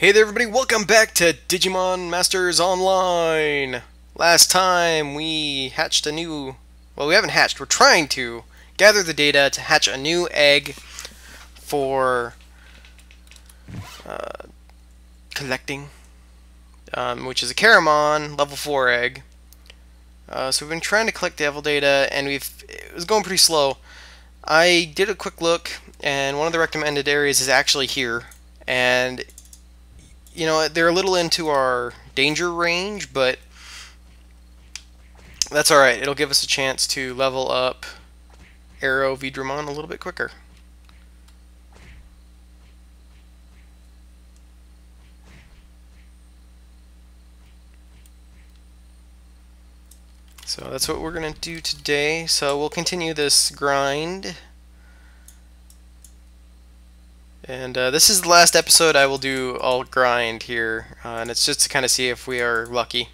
Hey there everybody, welcome back to Digimon Masters Online! Last time we hatched a new... well, we haven't hatched, we're trying to gather the data to hatch a new egg for collecting, which is a Caramon level 4 egg. So we've been trying to collect devil data and it was going pretty slow. I did a quick look and one of the recommended areas is actually here, and you know, they're a little into our danger range, but that's alright. It'll give us a chance to level up Leviamon a little bit quicker. So that's what we're going to do today. So we'll continue this grind. And this is the last episode I will do all grind here, and it's just to kind of see if we are lucky.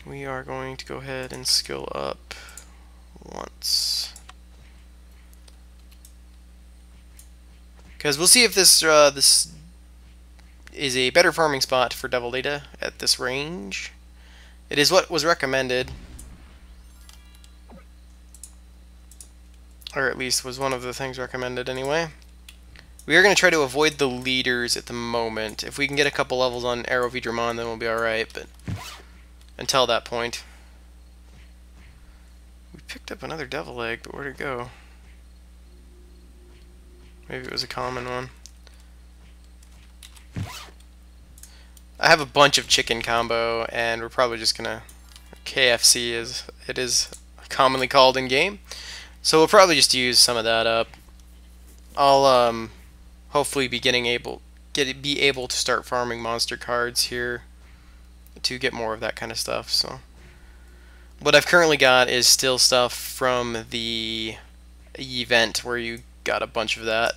We are going to go ahead and skill up once, because we'll see if this this is a better farming spot for devil data at this range. It is what was recommended, or at least was one of the things recommended anyway. We are going to try to avoid the leaders at the moment. If we can get a couple levels on Leviamon, then we'll be alright, but until that point. We picked up another devil egg, but where'd it go? Maybe it was a common one. I have a bunch of chicken combo, and we're probably just going to... KFC, as it is commonly called in game. So we'll probably just use some of that up. I'll hopefully be able to start farming monster cards here to get more of that kind of stuff. So what I've currently got is still stuff from the event where you got a bunch of that.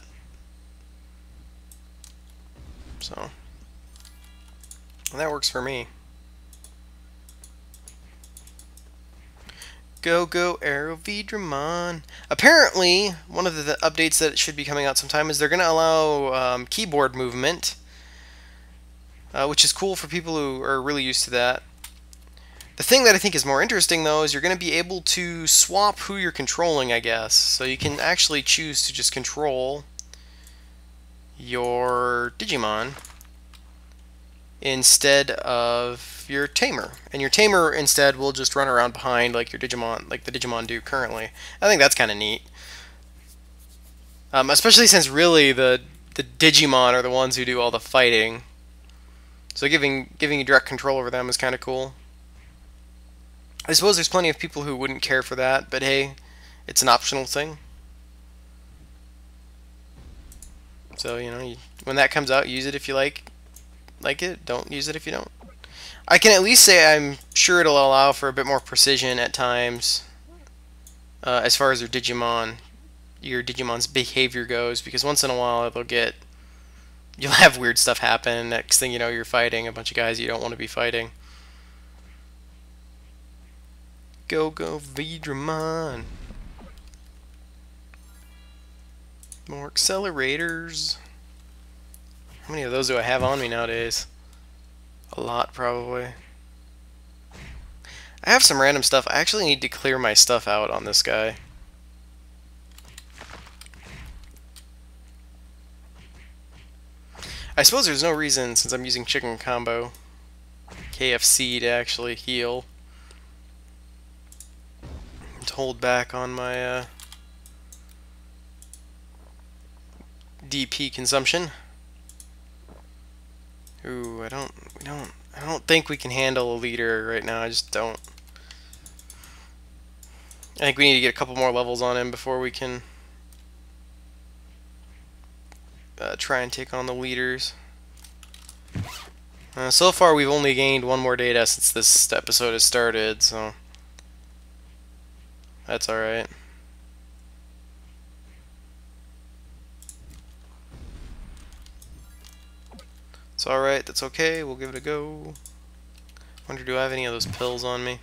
So that works for me. Go Leviamon. Apparently, one of the updates that should be coming out sometime is they're going to allow keyboard movement, which is cool for people who are really used to that. The thing that I think is more interesting, though, is you're going to be able to swap who you're controlling, I guess. So you can actually choose to just control your Digimon instead of your tamer, and your tamer instead will just run around behind like your Digimon, like the Digimon do currently. I think that's kind of neat, especially since really the Digimon are the ones who do all the fighting. So giving you direct control over them is kind of cool. I suppose there's plenty of people who wouldn't care for that, but hey, it's an optional thing. So you know, when that comes out, use it if you like it. Don't use it if you don't. I can at least say I'm sure it'll allow for a bit more precision at times as far as your Digimon's behavior goes, because once in a while you'll have weird stuff happen. Next thing you know, you're fighting a bunch of guys you don't want to be fighting. Go Leviamon. More accelerators. How many of those do I have on me nowadays? A lot, probably. I have some random stuff. I actually need to clear my stuff out on this guy. I suppose there's no reason, since I'm using chicken combo KFC, to actually heal. To hold back on my DP consumption. Ooh, I don't think we can handle a leader right now. I just don't. I think we need to get a couple more levels on him before we can try and take on the leaders. So far, we've only gained one more data since this episode has started, so that's alright. It's alright, that's okay, we'll give it a go. Wonder, do I have any of those pills on me?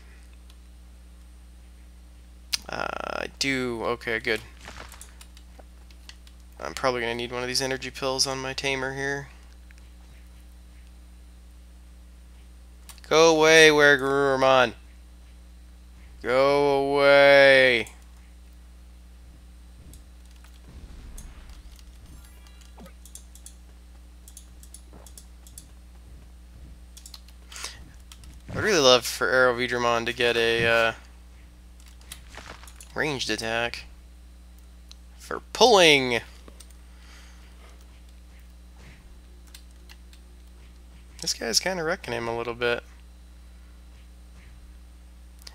I do, okay, good. I'm probably going to need one of these energy pills on my tamer here. Go away, Leviamon. Go away. I'd really love for Leviamon to get a ranged attack for pulling. This guy's kind of wrecking him a little bit.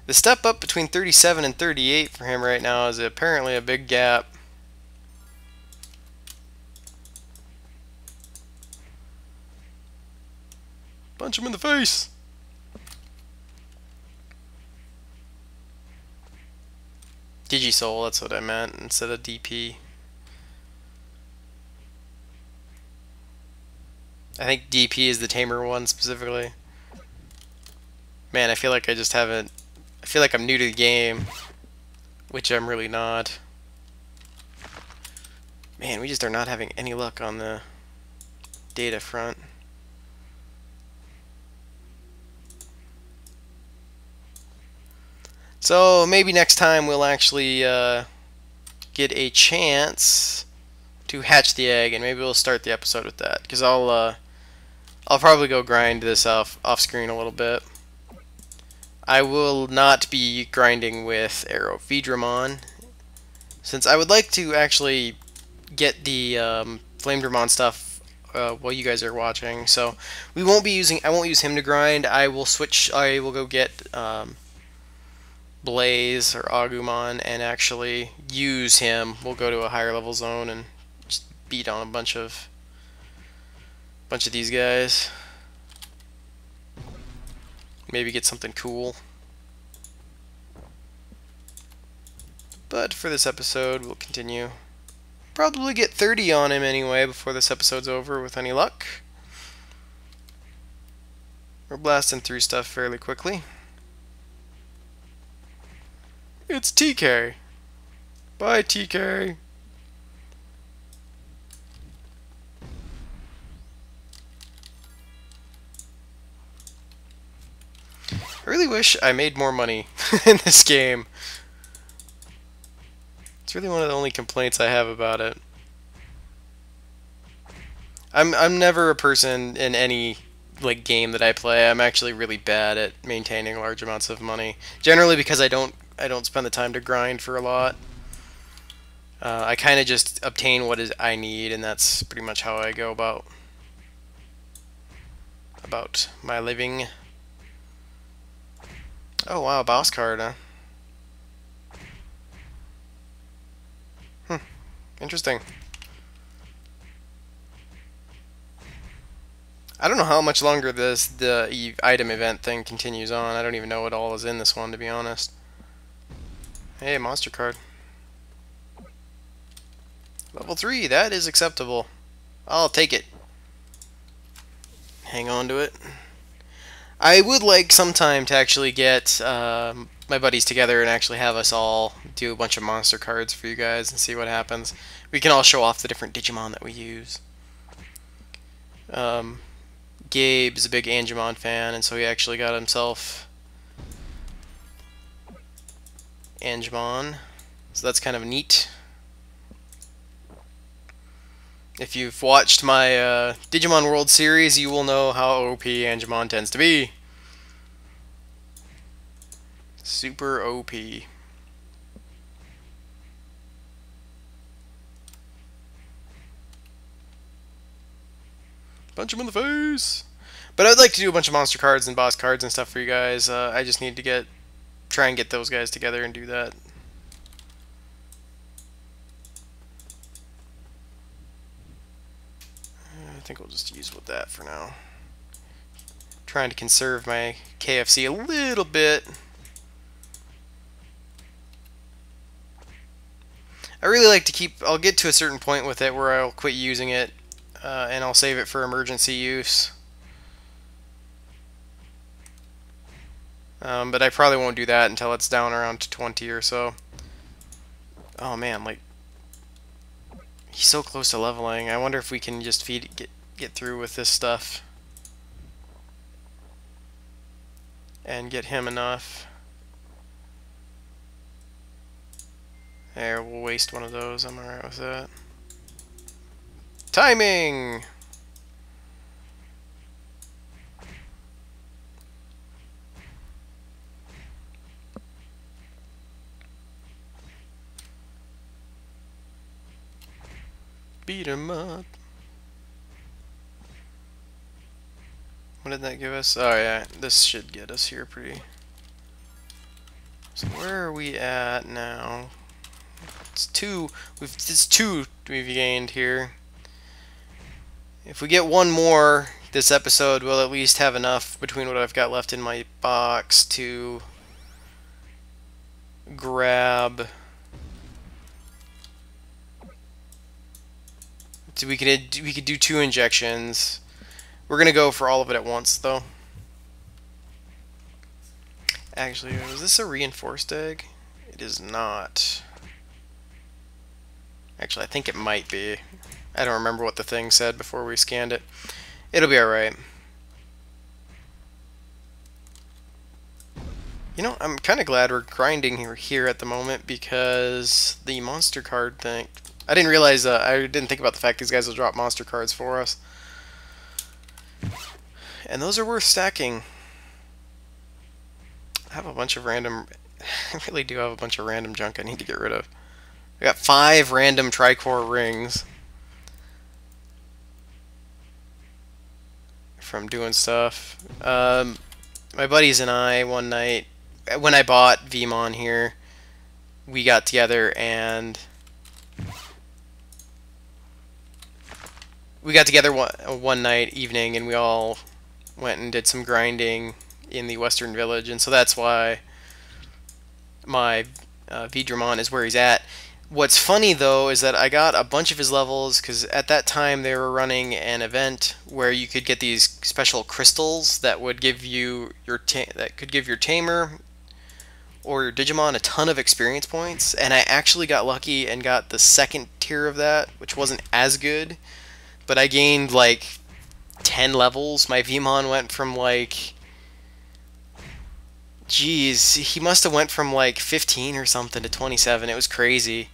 The step up between 37 and 38 for him right now is apparently a big gap. Punch him in the face! Digisoul, that's what I meant, instead of DP. I think DP is the tamer one specifically. Man, I feel like I just haven't... I feel like I'm new to the game, which I'm really not. Man, we just are not having any luck on the data front. So maybe next time we'll actually get a chance to hatch the egg, and maybe we'll start the episode with that, because I'll probably go grind this off screen a little bit. I will not be grinding with Leviamon, since I would like to actually get the Flamedramon stuff while you guys are watching. So I won't use him to grind. I will go get Blaze or Agumon and actually use him. We'll go to a higher level zone and just beat on a bunch of these guys. Maybe get something cool. But for this episode, we'll continue. Probably get 30 on him anyway before this episode's over with any luck. We're blasting through stuff fairly quickly. It's TK. Bye, TK. I really wish I made more money in this game. It's really one of the only complaints I have about it. I'm never a person in any game that I play. I'm actually really bad at maintaining large amounts of money. Generally because I don't spend the time to grind for a lot. I kind of just obtain what I need, and that's pretty much how I go about my living. Oh wow, boss card, huh? Interesting. I don't know how much longer the item event thing continues on. I don't even know what all is in this one, to be honest. Hey, monster card. Level 3, that is acceptable. I'll take it. Hang on to it. I would like sometime to actually get my buddies together and actually have us all do a bunch of monster cards for you guys and see what happens. We can all show off the different Digimon that we use. Gabe's a big Angemon fan, and so he actually got himself Angemon. So that's kind of neat. If you've watched my Digimon World Series, you will know how OP Angemon tends to be. Super OP. Punch him in the face! But I'd like to do a bunch of monster cards and boss cards and stuff for you guys. I just need to try and get those guys together and do that. I think we'll just use with that for now. Trying to conserve my KFC a little bit. I really like to I'll get to a certain point with it where I'll quit using it, and I'll save it for emergency use. But I probably won't do that until it's down around to 20 or so. Oh man, He's so close to leveling. I wonder if we can just get through with this stuff and get him enough. There, we'll waste one of those. I'm alright with that. Timing! Beat him up. What did that give us? Oh yeah, this should get us here pretty. So where are we at now? It's two. It's two we've gained here. If we get one more this episode, we'll at least have enough between what I've got left in my box to grab. So we could do 2 injections. We're gonna go for all of it at once, though. Actually, is this a reinforced egg? It is not. Actually, I think it might be. I don't remember what the thing said before we scanned it. It'll be alright. You know, I'm kind of glad we're grinding here at the moment because the monster card thing... I didn't realize, I didn't think about the fact these guys will drop monster cards for us. And those are worth stacking. I have a bunch of random... I really do have a bunch of random junk I need to get rid of. I got 5 random tricore rings from doing stuff. My buddies and I, one night, when I bought Vmon here, we got together and... We got together one night, evening, and we all went and did some grinding in the Western Village, and so that's why my Vidramon is where he's at. What's funny, though, is that I got a bunch of his levels, because at that time they were running an event where you could get these special crystals that would give you your tamer or your Digimon a ton of experience points, and I actually got lucky and got the second tier of that, which wasn't as good. But I gained like 10 levels. My Vmon went from like... Jeez, he must have went from like 15 or something to 27. It was crazy.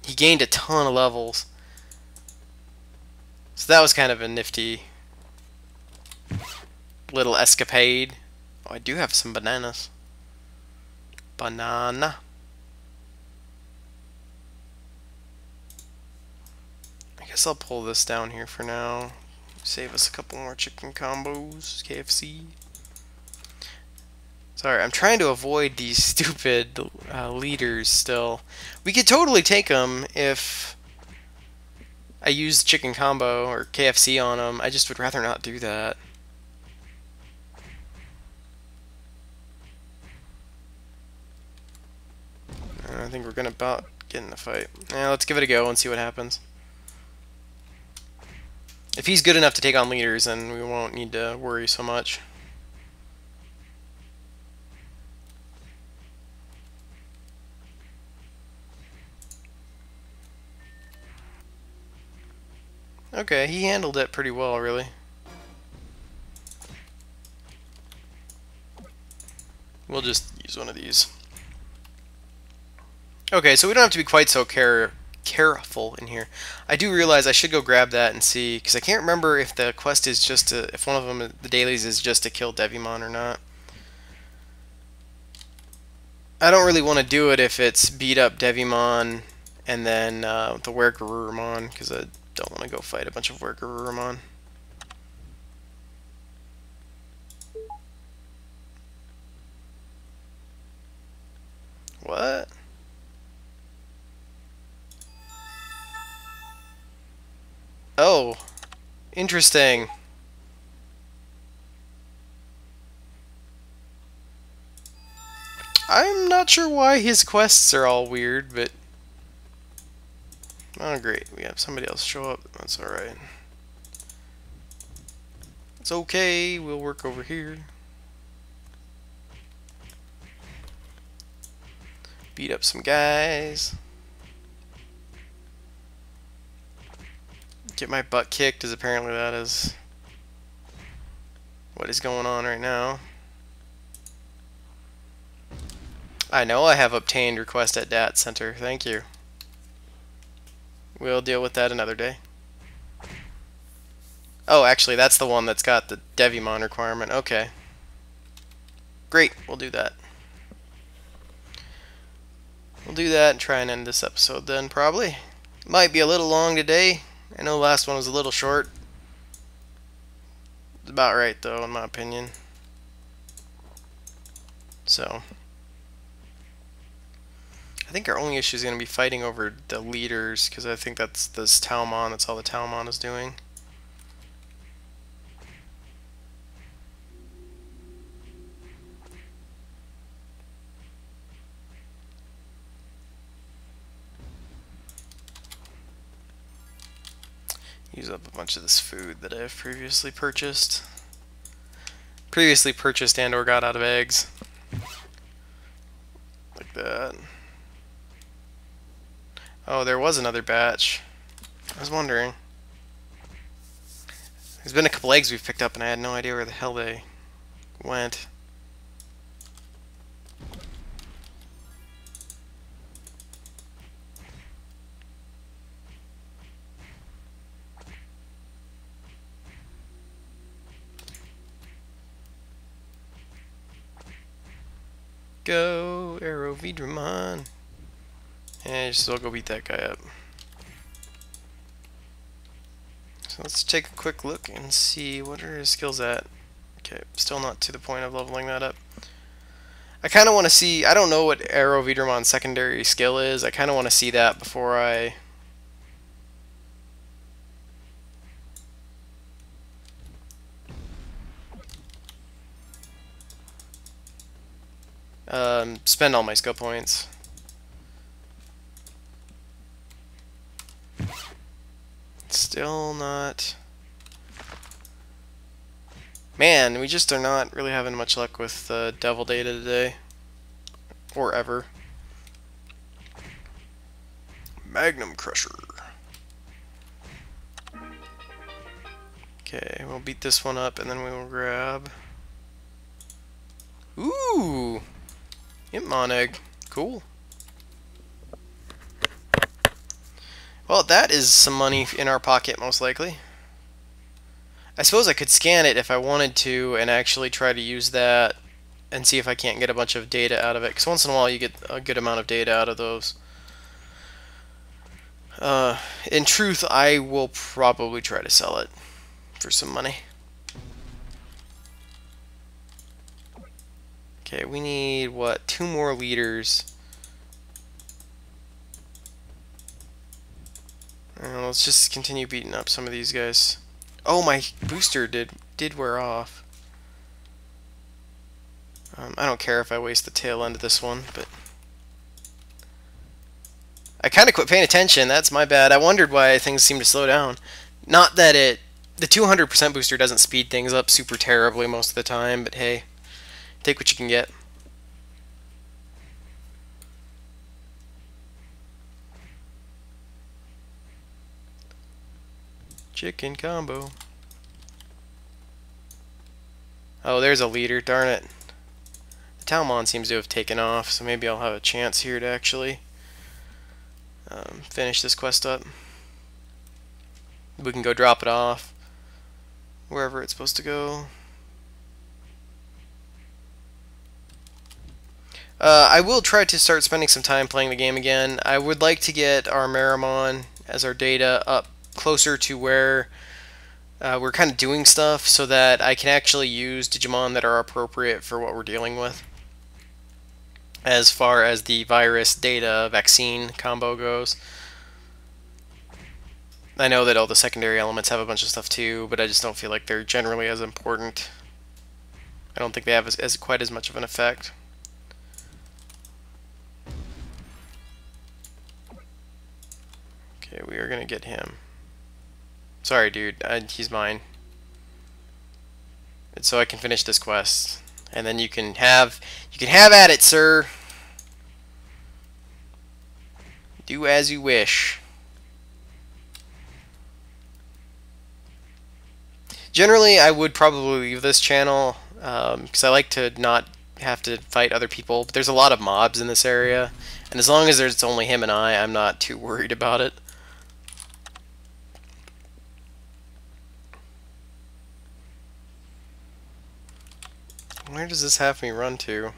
He gained a ton of levels. So that was kind of a nifty little escapade. Oh, I do have some bananas. Banana. I guess I'll pull this down here for now. Save us a couple more chicken combos. KFC. Sorry, I'm trying to avoid these stupid leaders still. We could totally take them if I use chicken combo or KFC on them. I just would rather not do that. I think we're gonna about get in a fight. Yeah, let's give it a go and see what happens. If he's good enough to take on leaders, then we won't need to worry so much. Okay, he handled it pretty well, really. We'll just use one of these. Okay, so we don't have to be quite so careful in here. I do realize I should go grab that and see, because I can't remember if the quest is just to, if one of them, the dailies, is just to kill Devimon or not. I don't really want to do it if it's beat up Devimon and then the Wergarurumon, because I don't want to go fight a bunch of Wergarurumon. What? Oh, interesting. I'm not sure why his quests are all weird, but... Oh, great. We have somebody else show up. That's alright. It's okay. We'll work over here. Beat up some guys. get my butt kicked, as apparently that is what is going on right now. I know I have obtained request at DAT Center. Thank you. We'll deal with that another day. Oh, actually, that's the one that's got the Leviamon requirement. Okay. Great, we'll do that. We'll do that and try and end this episode then, probably. Might be a little long today. I know the last one was a little short. It's about right, though, in my opinion. So, I think our only issue is going to be fighting over the leaders, because I think that's this Talmon. That's all the Talmon is doing. Use up a bunch of this food that I've previously purchased. And or got out of eggs. Like that. Oh, there was another batch. I was wondering. There's been a couple eggs we've picked up and I had no idea where the hell they went. Go, Leviamon. And just I'll go beat that guy up. So let's take a quick look and see what are his skills at. Okay, still not to the point of leveling that up. I kind of want to see, I don't know what Leviamon's secondary skill is. I kind of want to see that before I spend all my skill points. Still not. Man, we just are not really having much luck with devil data today. Or ever. Magnum Crusher. Okay, we'll beat this one up and then we will grab. Ooh! Digimon egg. Cool. Well, that is some money in our pocket, most likely. I suppose I could scan it if I wanted to and actually try to use that and see if I can't get a bunch of data out of it. Because once in a while you get a good amount of data out of those. In truth, I will probably try to sell it for some money. Okay, we need, what, 2 more leaders. Let's just continue beating up some of these guys. Oh, my booster did wear off. I don't care if I waste the tail end of this one, but I kind of quit paying attention. That's my bad. I wondered why things seem to slow down. Not that the 200% booster doesn't speed things up super terribly most of the time, but hey, take what you can get. Chicken combo. Oh, there's a leader, darn it. The Talmon seems to have taken off, so maybe I'll have a chance here to actually finish this quest up. We can go drop it off wherever it's supposed to go. I will try to start spending some time playing the game again. I would like to get our Mazrith as our data up closer to where we're kind of doing stuff so that I can actually use Digimon that are appropriate for what we're dealing with as far as the virus data vaccine combo goes. I know that all the secondary elements have a bunch of stuff too, but I just don't feel like they're generally as important. I don't think they have as quite as much of an effect. Okay, we are gonna get him. Sorry, dude. He's mine. And so I can finish this quest, and then you can have at it, sir. Do as you wish. Generally, I would probably leave this channel because I like to not have to fight other people. But there's a lot of mobs in this area, and as long as there's only him and I'm not too worried about it. Where does this have me run to?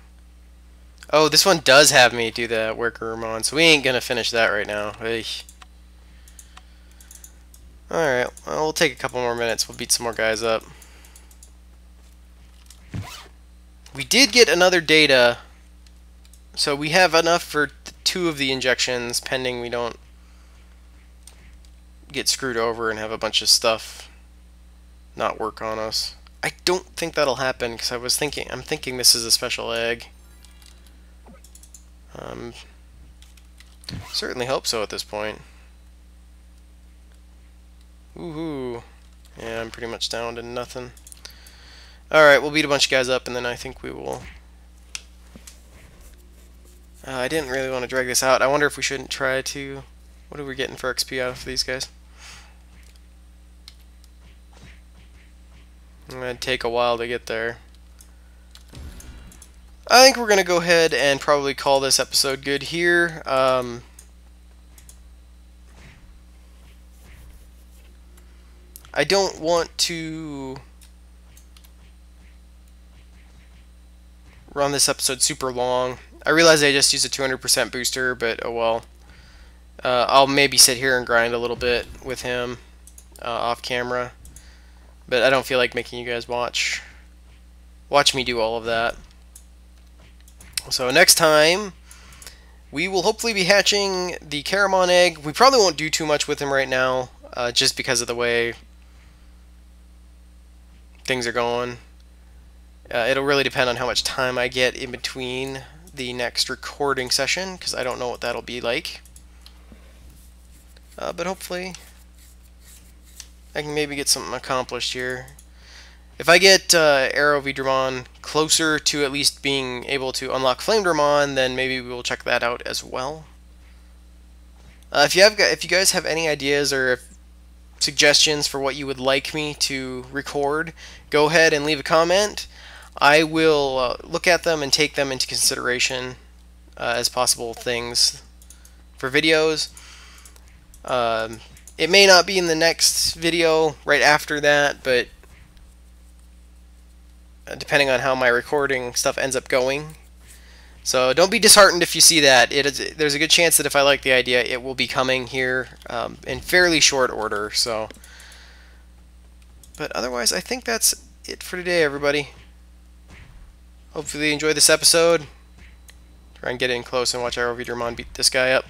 Oh, this one does have me do the Workermon, so we ain't gonna finish that right now. Eesh. Alright, well, we'll take a couple more minutes. We'll beat some more guys up. We did get another data, so we have enough for 2 of the injections, pending we don't get screwed over and have a bunch of stuff not work on us. I don't think that'll happen, because I'm thinking this is a special egg. Certainly hope so at this point. Woohoo. Yeah, I'm pretty much down to nothing. Alright, we'll beat a bunch of guys up, and then I think we will... I didn't really want to drag this out. I wonder if we shouldn't try to... What are we getting for XP out of these guys? It's going to take a while to get there. I think we're going to go ahead and probably call this episode good here. I don't want to run this episode super long. I realize I just used a 200% booster, but oh well. I'll maybe sit here and grind a little bit with him off camera, but I don't feel like making you guys watch me do all of that. So next time we will hopefully be hatching the Caramon egg. We probably won't do too much with him right now, just because of the way things are going. It'll really depend on how much time I get in between the next recording session, because I don't know what that'll be like. But hopefully I can maybe get something accomplished here. If I get Arrow Vidramon closer to at least being able to unlock Flame Dramon, then maybe we will check that out as well. If you guys have any ideas or suggestions for what you would like me to record, go ahead and leave a comment. I will look at them and take them into consideration as possible things for videos. It may not be in the next video right after that, but depending on how my recording stuff ends up going. So don't be disheartened if you see that. There's a good chance that if I like the idea, it will be coming here in fairly short order. So, but otherwise, I think that's it for today, everybody. Hopefully you enjoyed this episode. Try and get in close and watch our Vidramon beat this guy up.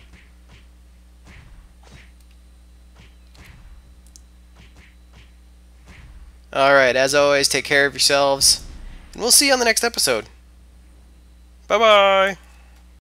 Alright, as always, take care of yourselves, and we'll see you on the next episode. Bye-bye!